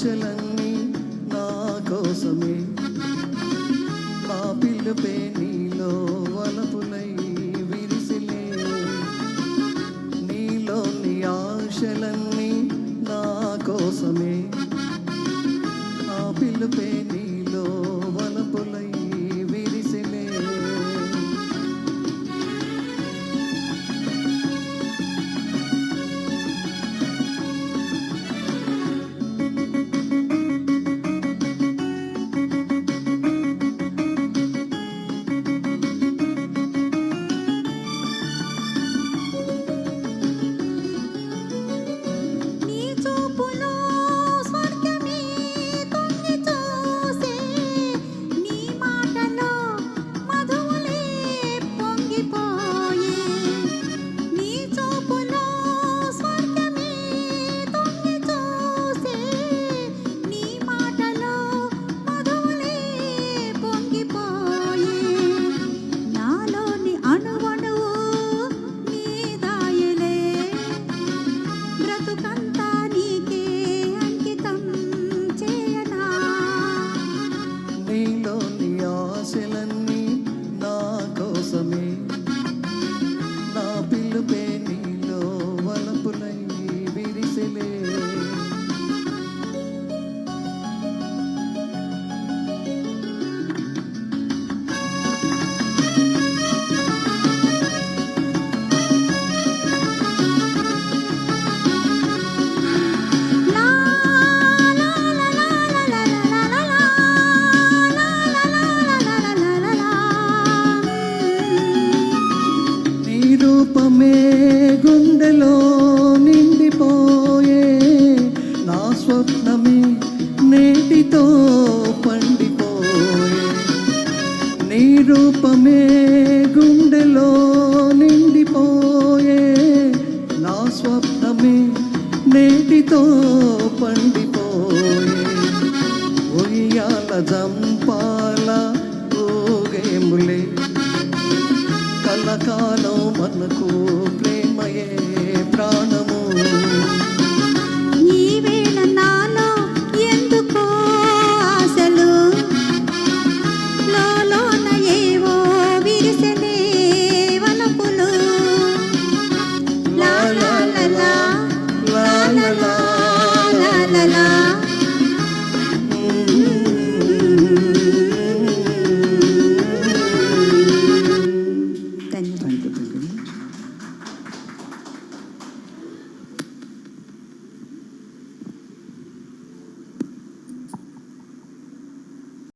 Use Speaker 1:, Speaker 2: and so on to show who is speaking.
Speaker 1: ఆశలన్నీ నా కోసమే, నా పిలుపే నీలో వలపులై విరిసిలే. నీలోని ఆశలన్నీ నా కోసమే, నా పిలుపే నీలో వలపులై విరిసిలే. నీలోని ఆశలన్నీ నా కోసమే, నా పిలుపే నీలో వలపులై విరిసిలే. రూపమే గుండెలో నిండిపోయే, నా స్వప్నమే నేటితో పండిపోయే. నీ రూపమే గుండెలో నిండిపోయే, నా స్వప్నమే నేటితో పండిపోయే. ఉయ్యాల జంపాల ఊగేములే, కలకాలం మనకు ప్రేమయే ప్రాణము.
Speaker 2: ఈ వేళ నాలో ఎందుకో ఆశలు, లోన ఏవో విరిసెనే వలపులు. లా లా లా లా లా లా లా లా లా.